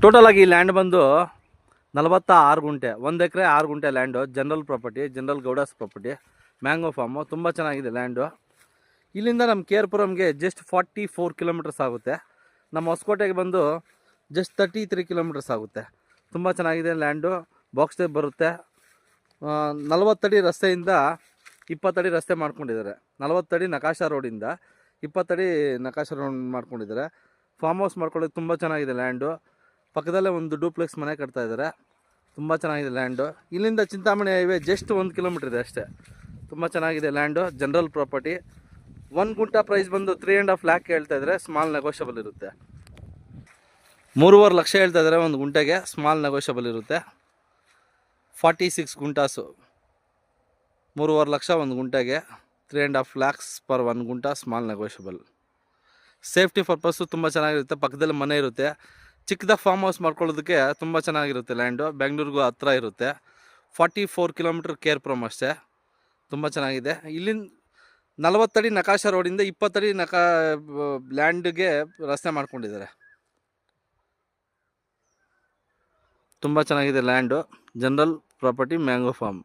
Total ಆಗಿ ಈ land ಬಂದು 46 ಗುಂಟೆ, 1 ಎಕರೆ 6 ಗುಂಟೆ land. General property, general Gowdas property, mango farm. ತುಂಬ ಚೆನ್ನಾಗಿದೆ ಲ್ಯಾಂಡು. ಇಲ್ಲಿಂದ ನಮ್ಮ ಕೇರ್ಪುರಮ್ಗೆ ಜಸ್ಟ್ 44 ಕಿಲೋಮೀಟರ್ಸ್ ಆಗುತ್ತೆ. ನಮ್ಮ ಹೊಸಕೋಟೆಗೆ ಬಂದು ಜಸ್ಟ್ 33 ಕಿಲೋಮೀಟರ್ಸ್ ಆಗುತ್ತೆ. ತುಂಬ ಚೆನ್ನಾಗಿದೆ ಲ್ಯಾಂಡು. ಬಾಕ್ಸ್ ಟೈಪ್ ಬರುತ್ತೆ. 40 ಅಡಿ ರಸ್ತೆಯಿಂದ 20 ಅಡಿ ರಸ್ತೆ ಮಾಡ್ಕೊಂಡಿದ್ದಾರೆ. 40 ಅಡಿ ನಕಾಶಾ ರೋಡಿಂದ 20 ಅಡಿ ನಕಾಶಾ ರೋಡ್ ಮಾಡ್ಕೊಂಡಿದ್ದಾರೆ. ಫಾರ್ಮ್ ಹೌಸ್ ಮಾಡ್ಕೊಳ್ಳೋದು ತುಂಬ ಚೆನ್ನಾಗಿದೆ ಲ್ಯಾಂಡು. ಪಕ್ಕದಲ್ಲೇ ಒಂದು ಡೂಪ್ಲೆಕ್ಸ್ ಮನೆ ಕಟ್ತಾ ಇದ್ದಾರೆ. ತುಂಬ ಚೆನ್ನಾಗಿದೆ ಲ್ಯಾಂಡು. ಇಲ್ಲಿಂದ ಚಿಂತಾಮಣಿ ಹೈವೇ ಜಸ್ಟ್ 1 ಕಿಲೋಮೀಟರ್ ಇದೆ ಅಷ್ಟೇ. ತುಂಬ ಚೆನ್ನಾಗಿದೆ ಲ್ಯಾಂಡು. General property. 1 ಗುಂಟ ಪ್ರೈಸ್ ಬಂದು 3.5 ಲ್ಯಾಕ್ ಹೇಳ್ತಾ ಇದ್ದಾರೆ. ಸ್ಮಾಲ್ ನೆಗೋಷಿಯಬಲ್ ಇರುತ್ತೆ. 3.5 ಲಕ್ಷ ಹೇಳ್ತಾ ಇದ್ದಾರೆ 1 ಗುಂಟೆಗೆ. ಸ್ಮಾಲ್ ನೆಗೋಷಿಯಬಲ್ ಇರುತ್ತೆ. 46 ಗುಂಟಾಸು, 3.5 ಲಕ್ಷ 1 ಗುಂಟೆಗೆ. 3.5 ಲ್ಯಾಕ್ಸ್ ಪರ್ 1 ಗುಂಟ. Small negotiable. ಸೇಫ್ಟಿ ಪರ್ಪಸ್ಸು ತುಂಬ ಚೆನ್ನಾಗಿರುತ್ತೆ. ಪಕ್ಕದಲ್ಲಿ ಮನೆ ಇರುತ್ತೆ. ಚಿಕ್ಕದಾಗಿ ಫಾರ್ಮ್ ಹೌಸ್ ಮಾಡ್ಕೊಳ್ಳೋದಕ್ಕೆ ತುಂಬ ಚೆನ್ನಾಗಿರುತ್ತೆ ಲ್ಯಾಂಡು. ಬೆಂಗಳೂರಿಗೂ ಹತ್ರ ಇರುತ್ತೆ. 44 ಕಿಲೋಮೀಟ್ರ್ ಕೇರ್ಪುರಮ್ ಅಷ್ಟೇ. ತುಂಬ ಚೆನ್ನಾಗಿದೆ. ಇಲ್ಲಿಂದ 40 ಅಡಿ ನಕಾಶಾ ರೋಡಿಂದ 20 ಅಡಿ ಲ್ಯಾಂಡ್ಗೆ ರಸ್ತೆ ಮಾಡ್ಕೊಂಡಿದ್ದಾರೆ. ತುಂಬ ಚೆನ್ನಾಗಿದೆ land. General property, mango form.